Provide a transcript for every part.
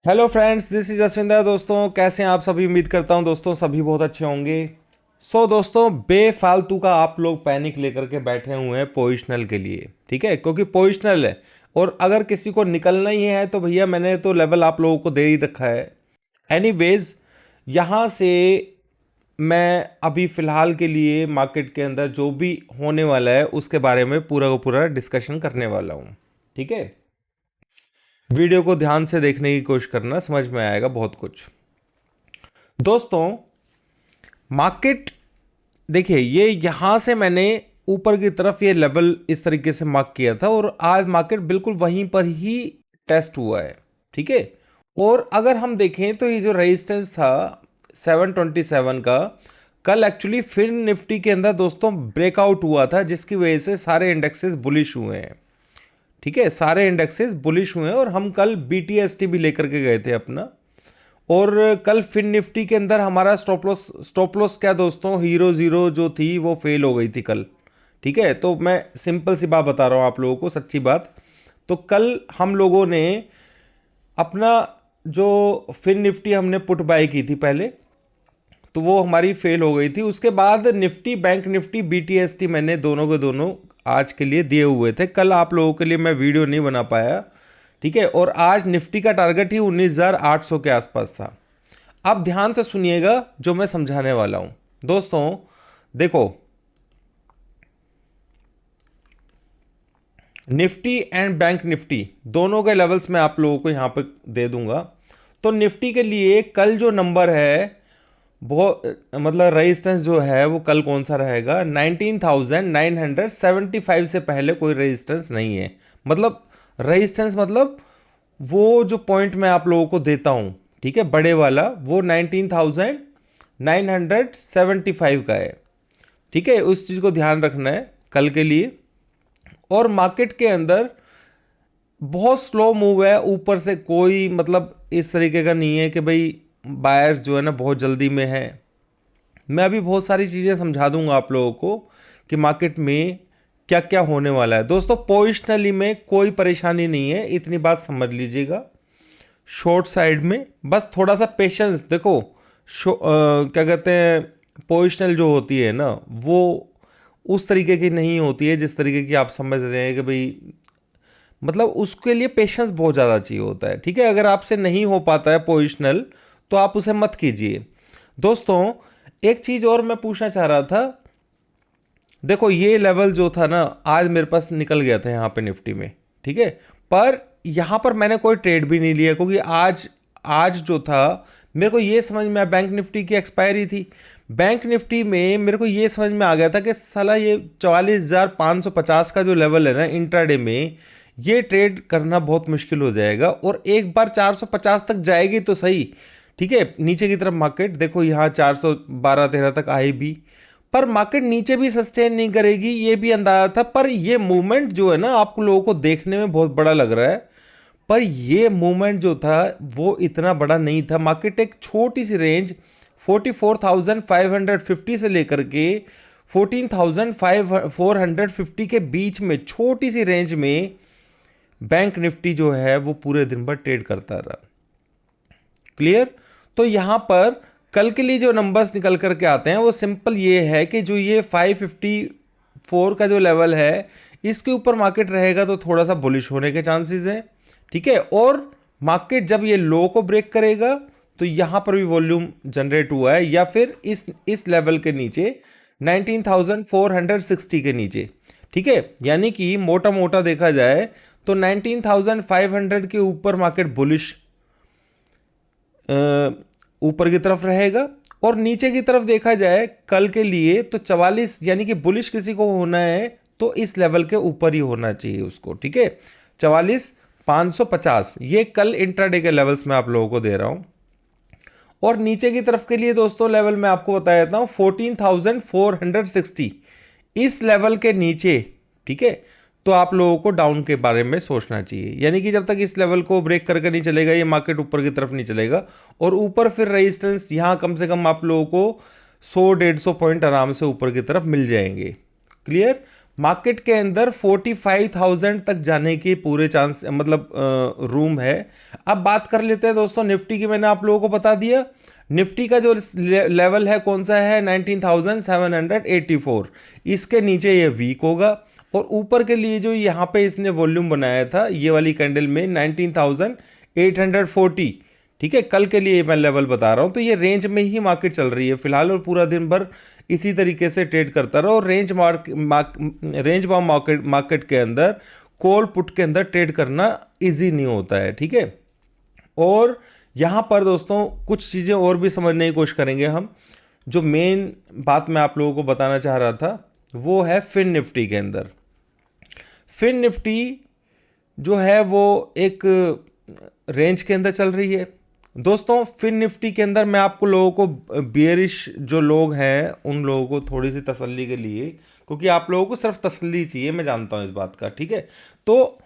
Hello friends, this is Ashwinder. दोस्तों कैसे हैं आप सभी? उम्मीद करता हूं दोस्तों सभी बहुत अच्छे होंगे। दोस्तों बेफालतू का आप लोग पैनिक लेकर के बैठे हुए हैं पोजिशनल के लिए, ठीक है? क्योंकि पोजिशनल है और अगर किसी को निकलना ही है तो भैया मैंने तो लेवल आप लोगों को दे ही रखा है। एनीवेज, यहाँ से मैं अभी फ़िलहाल के लिए मार्केट के अंदर जो भी होने वाला है उसके बारे में पूरा का पूरा डिस्कशन करने वाला हूँ, ठीक है? वीडियो को ध्यान से देखने की कोशिश करना, समझ में आएगा बहुत कुछ। दोस्तों मार्केट देखिए, ये यहां से मैंने ऊपर की तरफ ये लेवल इस तरीके से मार्क किया था और आज मार्केट बिल्कुल वहीं पर ही टेस्ट हुआ है, ठीक है? और अगर हम देखें तो ये जो रेजिस्टेंस था 727 का, कल एक्चुअली फिर निफ्टी के अंदर दोस्तों ब्रेकआउट हुआ था, जिसकी वजह से सारे इंडेक्सेस बुलिश हुए हैं, ठीक है? सारे इंडेक्सेस बुलिश हुए हैं और हम कल बीटीएसटी भी लेकर के गए थे अपना। और कल फिन निफ्टी के अंदर हमारा स्टॉप लॉस क्या दोस्तों, हीरो जीरो जो थी वो फेल हो गई थी कल, ठीक है? तो मैं सिंपल सी बात बता रहा हूँ आप लोगों को, सच्ची बात। तो कल हम लोगों ने अपना जो फिन निफ्टी हमने पुट बाय की थी पहले, तो वो हमारी फेल हो गई थी। उसके बाद निफ्टी, बैंक निफ्टी, बीटीएसटी मैंने दोनों के दोनों आज के लिए दिए हुए थे। कल आप लोगों के लिए मैं वीडियो नहीं बना पाया, ठीक है? और आज निफ्टी का टारगेट ही 19,800 के आसपास था। अब ध्यान से सुनिएगा जो मैं समझाने वाला हूं। दोस्तों देखो, निफ्टी एंड बैंक निफ्टी दोनों के लेवल्स मैं आप लोगों को यहां पे दे दूंगा। तो निफ्टी के लिए कल जो नंबर है, बहुत मतलब रेजिस्टेंस जो है वो कल कौन सा रहेगा? 19,975 से पहले कोई रेजिस्टेंस नहीं है। मतलब रेजिस्टेंस मतलब वो जो पॉइंट मैं आप लोगों को देता हूं, ठीक है, बड़े वाला, वो 19,975 का है, ठीक है? उस चीज को ध्यान रखना है कल के लिए। और मार्केट के अंदर बहुत स्लो मूव है, ऊपर से कोई मतलब इस तरीके का नहीं है कि भाई बायर्स जो है ना बहुत जल्दी में है। मैं अभी बहुत सारी चीज़ें समझा दूंगा आप लोगों को कि मार्केट में क्या क्या होने वाला है। दोस्तों पोजिशनली में कोई परेशानी नहीं है, इतनी बात समझ लीजिएगा। शॉर्ट साइड में बस थोड़ा सा पेशेंस देखो। क्या कहते हैं, पोजिशनल जो होती है ना वो उस तरीके की नहीं होती है जिस तरीके की आप समझ रहे हैं कि भाई, मतलब उसके लिए पेशेंस बहुत ज़्यादा चाहिए होता है, ठीक है? अगर आपसे नहीं हो पाता है पोजिशनल तो आप उसे मत कीजिए। दोस्तों एक चीज़ और मैं पूछना चाह रहा था। देखो ये लेवल जो था ना आज मेरे पास निकल गया था यहाँ पे निफ्टी में, ठीक है? पर यहाँ पर मैंने कोई ट्रेड भी नहीं लिया क्योंकि आज आज जो था मेरे को ये समझ में आया, बैंक निफ्टी की एक्सपायरी थी। बैंक निफ्टी में मेरे को ये समझ में आ गया था कि साला ये 44,550 का जो लेवल है ना इंट्राडे में, ये ट्रेड करना बहुत मुश्किल हो जाएगा। और एक बार 450 तक जाएगी तो सही, ठीक है? नीचे की तरफ मार्केट देखो, यहाँ 412-13 तक आई भी, पर मार्केट नीचे भी सस्टेन नहीं करेगी, ये भी अंदाजा था। पर ये मूवमेंट जो है ना आप लोगों को देखने में बहुत बड़ा लग रहा है, पर ये मूवमेंट जो था वो इतना बड़ा नहीं था। मार्केट एक छोटी सी रेंज 44,550 से लेकर के 14,450 के बीच में, छोटी सी रेंज में बैंक निफ्टी जो है वो पूरे दिन भर ट्रेड करता रहा। क्लियर? तो यहां पर कल के लिए जो नंबर्स निकल करके आते हैं वो सिंपल ये है कि जो ये 554 का जो लेवल है इसके ऊपर मार्केट रहेगा तो थोड़ा सा बुलिश होने के चांसेस हैं, ठीक है? और मार्केट जब ये लो को ब्रेक करेगा तो यहां पर भी वॉल्यूम जनरेट हुआ है, या फिर इस लेवल के नीचे 19,460 के नीचे, ठीक है? यानी कि मोटा मोटा देखा जाए तो 19,500 के ऊपर मार्केट बुलिश ऊपर की तरफ रहेगा। और नीचे की तरफ देखा जाए कल के लिए तो 44, यानी कि बुलिश किसी को होना है तो इस लेवल के ऊपर ही होना चाहिए उसको, ठीक है? 44,550 ये कल इंट्राडे के लेवल्स मैं आप लोगों को दे रहा हूं। और नीचे की तरफ के लिए दोस्तों लेवल मैं आपको बता देता हूं 14,460, इस लेवल के नीचे, ठीक है? तो आप लोगों को डाउन के बारे में सोचना चाहिए, यानी कि जब तक इस लेवल को ब्रेक करके नहीं चलेगा ये मार्केट ऊपर की तरफ नहीं चलेगा। और ऊपर फिर रेजिस्टेंस यहाँ कम से कम आप लोगों को 100-150 पॉइंट आराम से ऊपर की तरफ मिल जाएंगे। क्लियर? मार्केट के अंदर 45,000 तक जाने के पूरे चांस मतलब रूम है। अब बात कर लेते हैं दोस्तों निफ्टी की। मैंने आप लोगों को बता दिया निफ्टी का जो लेवल है कौन सा है, 19,784। इसके नीचे ये वीक होगा और ऊपर के लिए जो यहाँ पे इसने वॉल्यूम बनाया था ये वाली कैंडल में 19,840, ठीक है, कल के लिए मैं लेवल बता रहा हूं। तो ये रेंज में ही मार्केट चल रही है फिलहाल और पूरा दिन भर इसी तरीके से ट्रेड करता रहा। और रेंज बाउंड मार्केट के अंदर कॉल पुट के अंदर ट्रेड करना इजी नहीं होता है, ठीक है। और यहां पर दोस्तों कुछ चीजें और भी समझने की कोशिश करेंगे हम। जो मेन बात मैं आप लोगों को बताना चाह रहा था वो है फिन निफ्टी के अंदर। फिन निफ्टी जो है वो एक रेंज के अंदर चल रही है दोस्तों। फिन निफ्टी के अंदर मैं आपको लोगों को बियरिश जो लोग हैं उन लोगों को थोड़ी सी तसल्ली के लिए, क्योंकि आप लोगों को सिर्फ तसल्ली चाहिए, मैं जानता हूं इस बात का, ठीक है। तो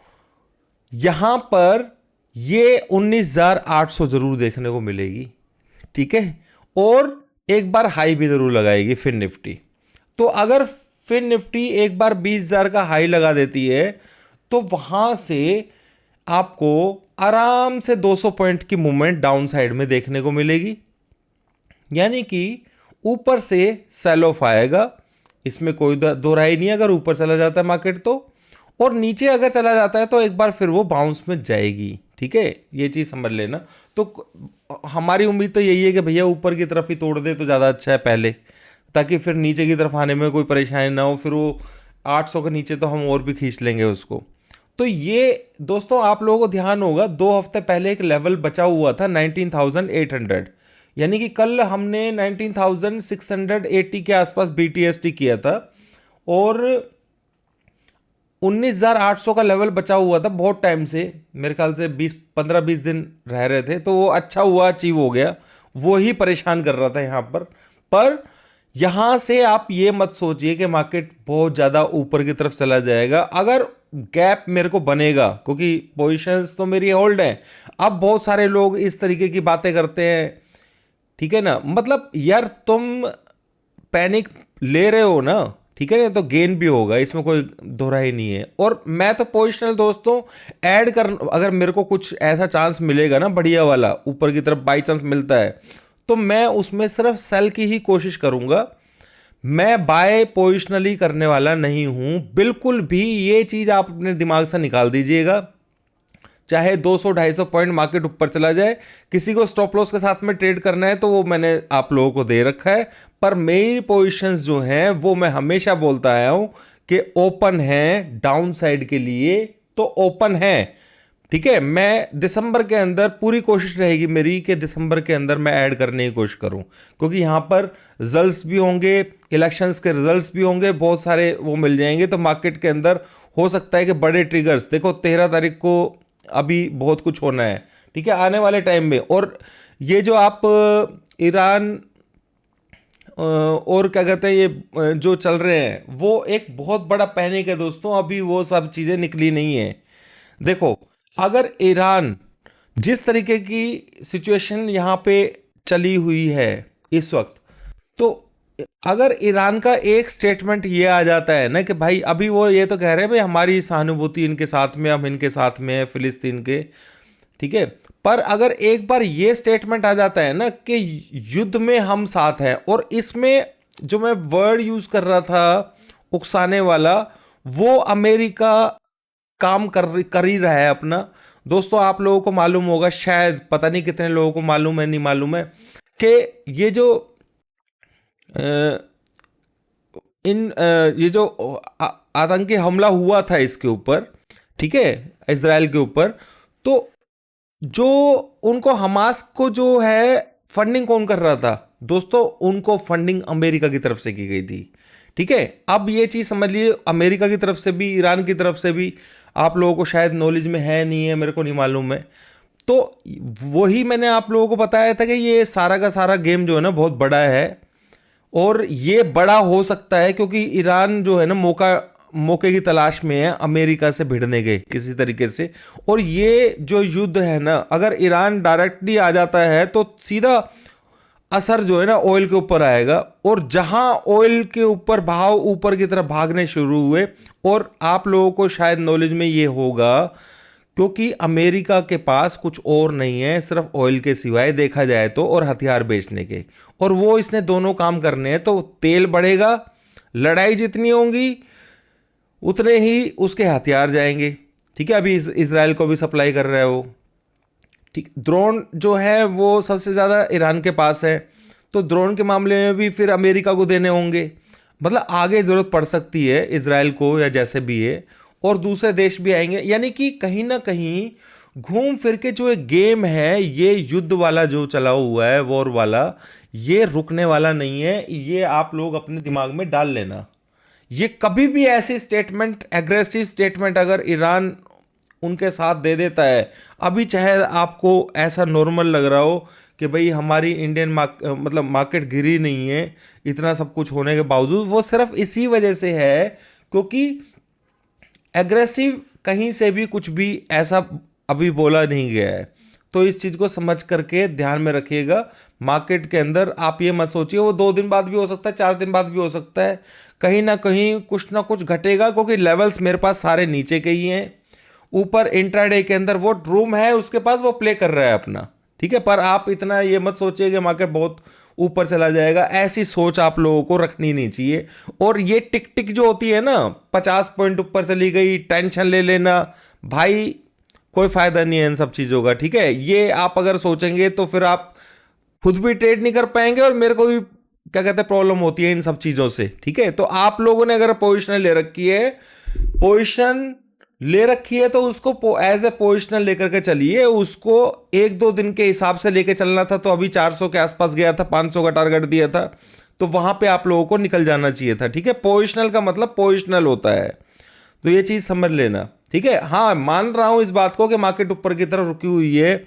यहां पर ये 19,800 जरूर देखने को मिलेगी, ठीक है, और एक बार हाई भी जरूर लगाएगी फिन निफ्टी। तो अगर फिन निफ्टी एक बार 20,000 का हाई लगा देती है तो वहां से आपको आराम से 200 पॉइंट की मूवमेंट डाउन साइड में देखने को मिलेगी, यानी कि ऊपर से सेल ऑफ आएगा, इसमें कोई दो राय नहीं। अगर ऊपर चला जाता है मार्केट तो, और नीचे अगर चला जाता है तो एक बार फिर वो बाउंस में जाएगी, ठीक है, ये चीज समझ लेना। तो हमारी उम्मीद तो यही है कि भैया ऊपर की तरफ ही तोड़ दे तो ज़्यादा अच्छा है पहले, ताकि फिर नीचे की तरफ आने में कोई परेशानी ना हो। फिर वो 800 के नीचे तो हम और भी खींच लेंगे उसको। तो ये दोस्तों आप लोगों को ध्यान होगा 2 हफ्ते पहले एक लेवल बचा हुआ था 19,800, यानी कि कल हमने 19,680 के आसपास BTST किया था और 19,800 का लेवल बचा हुआ था बहुत टाइम से, मेरे ख्याल से 15-20 दिन रह रहे थे। तो वो अच्छा हुआ अचीव हो गया, वो ही परेशान कर रहा था यहाँ पर यहां से आप ये मत सोचिए कि मार्केट बहुत ज़्यादा ऊपर की तरफ चला जाएगा। अगर गैप मेरे को बनेगा, क्योंकि पोजीशंस तो मेरी होल्ड हैं। अब बहुत सारे लोग इस तरीके की बातें करते हैं, ठीक है ना, मतलब यार तुम पैनिक ले रहे हो ना, ठीक है ना, तो गेन भी होगा, इसमें कोई दोहरा ही नहीं है। और मैं तो पोजिशनल दोस्तों ऐड कर, अगर मेरे को कुछ ऐसा चांस मिलेगा ना बढ़िया वाला ऊपर की तरफ बाई चांस मिलता है तो मैं उसमें सिर्फ सेल की ही कोशिश करूंगा। मैं बाय पोजिशनली करने वाला नहीं हूं बिल्कुल भी, ये चीज आप अपने दिमाग से निकाल दीजिएगा। चाहे 200-250 पॉइंट मार्केट ऊपर चला जाए, किसी को स्टॉप लॉस के साथ में ट्रेड करना है तो वो मैंने आप लोगों को दे रखा है। पर मेरी पोजीशंस जो हैं वो मैं हमेशा बोलता आया हूं कि ओपन है डाउन साइड के लिए, तो ओपन है, ठीक है। मैं दिसंबर के अंदर पूरी कोशिश रहेगी मेरी कि दिसंबर के अंदर मैं ऐड करने की कोशिश करूं, क्योंकि यहां पर रिजल्ट्स भी होंगे, इलेक्शंस के रिजल्ट्स भी होंगे, बहुत सारे वो मिल जाएंगे। तो मार्केट के अंदर हो सकता है कि बड़े ट्रिगर्स, देखो 13 तारीख को अभी बहुत कुछ होना है, ठीक है, आने वाले टाइम में। और ये जो आप ईरान और क्या कहते हैं ये जो चल रहे हैं वो एक बहुत बड़ा पैनिक है दोस्तों, अभी वो सब चीज़ें निकली नहीं है। देखो अगर ईरान जिस तरीके की सिचुएशन यहाँ पे चली हुई है इस वक्त, तो अगर ईरान का एक स्टेटमेंट ये आ जाता है ना कि भाई, अभी वो ये तो कह रहे हैं भाई हमारी सहानुभूति इनके साथ में, हम इनके साथ में है फिलिस्तीन के, ठीक है, पर अगर एक बार ये स्टेटमेंट आ जाता है ना कि युद्ध में हम साथ हैं, और इसमें जो मैं वर्ड यूज कर रहा था उकसाने वाला, वो अमेरिका काम कर ही रहा है अपना। दोस्तों आप लोगों को मालूम होगा, शायद पता नहीं कितने लोगों को मालूम है, नहीं मालूम है, कि ये जो ये जो आतंकी हमला हुआ था इसके ऊपर, ठीक है, इजराइल के ऊपर, तो जो उनको हमास को जो है फंडिंग कौन कर रहा था दोस्तों, उनको फंडिंग अमेरिका की तरफ से की गई थी, ठीक है। अब ये चीज समझ लिए, अमेरिका की तरफ से भी ईरान की तरफ से भी, आप लोगों को शायद नॉलेज में है नहीं है, मेरे को नहीं मालूम है। तो वही मैंने आप लोगों को बताया था कि ये सारा का सारा गेम जो है ना बहुत बड़ा है, और ये बड़ा हो सकता है क्योंकि ईरान जो है ना मौके की तलाश में है अमेरिका से भिड़ने के किसी तरीके से। और ये जो युद्ध है ना, अगर ईरान डायरेक्टली आ जाता है तो सीधा असर जो है ना ऑयल के ऊपर आएगा, और जहां ऑयल के ऊपर भाव ऊपर की तरफ भागने शुरू हुए, और आप लोगों को शायद नॉलेज में ये होगा, क्योंकि अमेरिका के पास कुछ और नहीं है सिर्फ ऑयल के सिवाय देखा जाए तो, और हथियार बेचने के, और वो इसने दोनों काम करने हैं। तो तेल बढ़ेगा, लड़ाई जितनी होंगी उतने ही उसके हथियार जाएंगे। ठीक है, अभी इसराइल को भी सप्लाई कर रहा है वो। ठीक, ड्रोन जो है वो सबसे ज़्यादा ईरान के पास है, तो ड्रोन के मामले में भी फिर अमेरिका को देने होंगे। मतलब आगे ज़रूरत पड़ सकती है इसराइल को, या जैसे भी है, और दूसरे देश भी आएंगे। यानी कि कहीं ना कहीं घूम फिर के जो एक गेम है, ये युद्ध वाला जो चला हुआ है, वॉर वाला, ये रुकने वाला नहीं है। ये आप लोग अपने दिमाग में डाल लेना। ये कभी भी ऐसी स्टेटमेंट, एग्रेसिव स्टेटमेंट अगर ईरान उनके साथ दे देता है, अभी चाहे आपको ऐसा नॉर्मल लग रहा हो कि भाई हमारी इंडियन मतलब मार्केट गिरी नहीं है इतना सब कुछ होने के बावजूद, वो सिर्फ इसी वजह से है क्योंकि एग्रेसिव कहीं से भी कुछ भी ऐसा अभी बोला नहीं गया है। तो इस चीज़ को समझ करके ध्यान में रखिएगा। मार्केट के अंदर आप ये मत सोचिए वो 2 दिन बाद भी हो सकता है, 4 दिन बाद भी हो सकता है, कहीं ना कहीं कुछ ना कुछ घटेगा, क्योंकि लेवल्स मेरे पास सारे नीचे के ही हैं। ऊपर इंट्राडे के अंदर वो रूम है उसके पास, वो प्ले कर रहा है अपना। ठीक है, पर आप इतना ये मत सोचिए कि मार्केट बहुत ऊपर चला जाएगा, ऐसी सोच आप लोगों को रखनी नहीं चाहिए। और ये टिक टिक जो होती है ना, 50 पॉइंट ऊपर चली गई, टेंशन ले लेना, भाई कोई फायदा नहीं है इन सब चीज़ों का। ठीक है, ये आप अगर सोचेंगे तो फिर आप खुद भी ट्रेड नहीं कर पाएंगे, और मेरे को भी क्या कहते हैं प्रॉब्लम होती है इन सब चीज़ों से। ठीक है, तो आप लोगों ने अगर पोजिशन ले रखी है, पोजिशन ले रखी है तो उसको एज ए पोजिशनल लेकर के चलिए। उसको 1-2 दिन के हिसाब से लेके चलना था, तो अभी 400 के आसपास गया था, 500 का टारगेट दिया था, तो वहां पे आप लोगों को निकल जाना चाहिए था। ठीक है, पोजिशनल का मतलब पोजिशनल होता है, तो ये चीज समझ लेना। ठीक है, हाँ मान रहा हूं इस बात को कि मार्केट ऊपर की तरफ रुकी हुई है,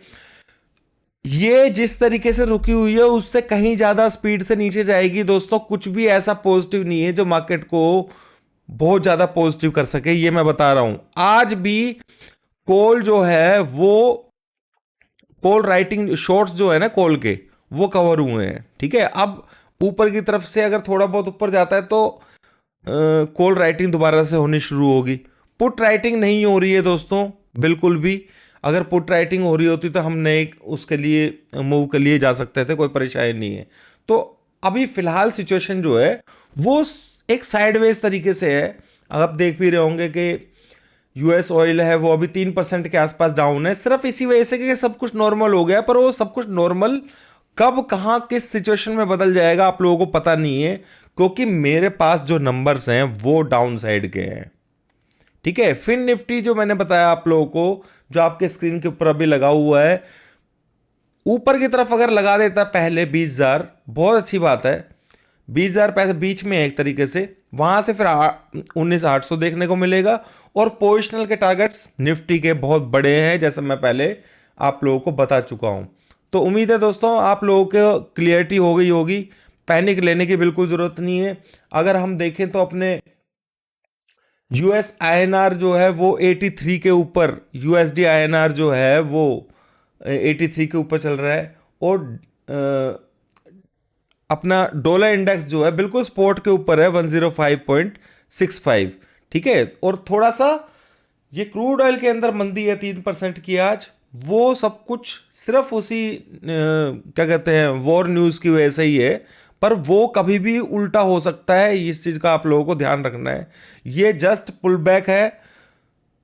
ये जिस तरीके से रुकी हुई है उससे कहीं ज्यादा स्पीड से नीचे जाएगी दोस्तों। कुछ भी ऐसा पॉजिटिव नहीं है जो मार्केट को बहुत ज्यादा पॉजिटिव कर सके, ये मैं बता रहा हूं। आज भी कॉल जो है वो कॉल राइटिंग शॉर्ट्स जो है ना कॉल के, वो कवर हुए हैं। ठीक है, अब ऊपर की तरफ से अगर थोड़ा बहुत ऊपर जाता है तो कॉल राइटिंग दोबारा से होनी शुरू होगी। पुट राइटिंग नहीं हो रही है दोस्तों बिल्कुल भी। अगर पुट राइटिंग हो रही होती तो हम नए उसके लिए मूव के लिए जा सकते थे, कोई परेशानी नहीं है। तो अभी फिलहाल सिचुएशन जो है वो एक साइडवेज तरीके से है। आप देख भी रहे होंगे कि यूएस ऑयल है वो अभी 3% के आसपास डाउन है, सिर्फ इसी वजह से कि सब कुछ नॉर्मल हो गया। पर वो सब कुछ नॉर्मल कब कहां किस सिचुएशन में बदल जाएगा आप लोगों को पता नहीं है, क्योंकि मेरे पास जो नंबर्स हैं वो डाउन साइड के हैं। ठीक है, फिन निफ्टी जो मैंने बताया आप लोगों को, जो आपके स्क्रीन के ऊपर अभी लगा हुआ है, ऊपर की तरफ अगर लगा देता पहले 20,000, बहुत अच्छी बात है। 20,000 पैसे बीच में है एक तरीके से, वहां से फिर 19,800 देखने को मिलेगा। और पोजिशनल के टारगेट्स निफ्टी के बहुत बड़े हैं, जैसे मैं पहले आप लोगों को बता चुका हूं। तो उम्मीद है दोस्तों आप लोगों को क्लियरिटी हो गई होगी। पैनिक लेने की बिल्कुल जरूरत नहीं है। अगर हम देखें तो अपने यूएस आईएनआर जो है वो 83 के ऊपर, यूएसडी आईएनआर जो है वो 83 के ऊपर चल रहा है, और अपना डॉलर इंडेक्स जो है बिल्कुल स्पॉट के ऊपर है 105.65। ठीक है, और थोड़ा सा ये क्रूड ऑयल के अंदर मंदी है 3% की आज, वो सब कुछ सिर्फ उसी क्या कहते हैं वॉर न्यूज़ की वजह से ही है। पर वो कभी भी उल्टा हो सकता है, इस चीज़ का आप लोगों को ध्यान रखना है। ये जस्ट पुल बैक है,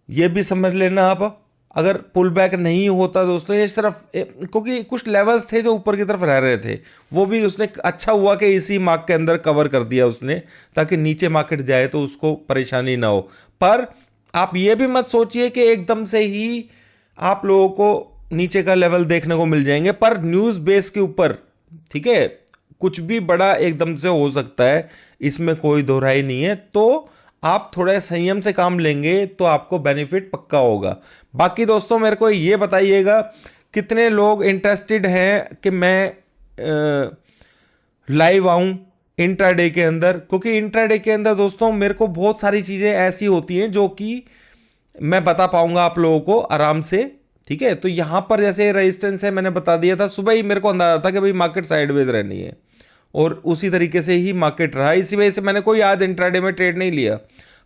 ये भी समझ लेना आप। अगर पुल बैक नहीं होता दोस्तों, ये सिर्फ क्योंकि कुछ लेवल्स थे जो ऊपर की तरफ रह रहे थे, वो भी उसने अच्छा हुआ कि इसी मार्क के अंदर कवर कर दिया उसने, ताकि नीचे मार्केट जाए तो उसको परेशानी ना हो। पर आप ये भी मत सोचिए कि एकदम से ही आप लोगों को नीचे का लेवल देखने को मिल जाएंगे, पर न्यूज़ बेस के ऊपर। ठीक है, कुछ भी बड़ा एकदम से हो सकता है, इसमें कोई दोहराई नहीं है। तो आप थोड़ा संयम से काम लेंगे तो आपको बेनिफिट पक्का होगा। बाकी दोस्तों मेरे को ये बताइएगा कितने लोग इंटरेस्टेड हैं कि मैं लाइव आऊं इंट्राडे के अंदर, क्योंकि इंट्राडे के अंदर दोस्तों मेरे को बहुत सारी चीज़ें ऐसी होती हैं जो कि मैं बता पाऊंगा आप लोगों को आराम से। ठीक है, तो यहाँ पर जैसे रेजिस्टेंस है, मैंने बता दिया था, सुबह ही मेरे को अंदाजा था कि भाई मार्केट साइडवेज रहनी है, और उसी तरीके से ही मार्केट रहा। इसी वजह से मैंने कोई आज इंट्राडे में ट्रेड नहीं लिया।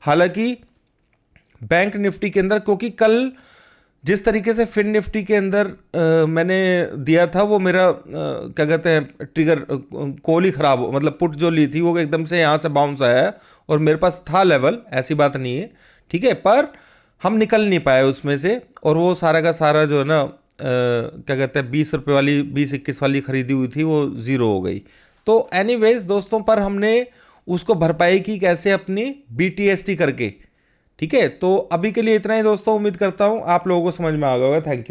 हालांकि बैंक निफ्टी के अंदर, क्योंकि कल जिस तरीके से फिन निफ्टी के अंदर मैंने दिया था, वो मेरा क्या कहते हैं ट्रिगर कॉल ही खराब हो, मतलब पुट जो ली थी वो एकदम से यहाँ से बाउंस आया है, और मेरे पास था लेवल, ऐसी बात नहीं है, ठीक है, पर हम निकल नहीं पाए उसमें से, और वो सारा का सारा जो है ना क्या कहते हैं 20 रुपये वाली 20-21 वाली खरीदी हुई थी वो ज़ीरो हो गई। तो एनीवेज दोस्तों, पर हमने उसको भरपाई की कैसे, अपनी BTST करके। ठीक है, तो अभी के लिए इतना ही दोस्तों, उम्मीद करता हूँ आप लोगों को समझ में आ गया होगा। Thank you.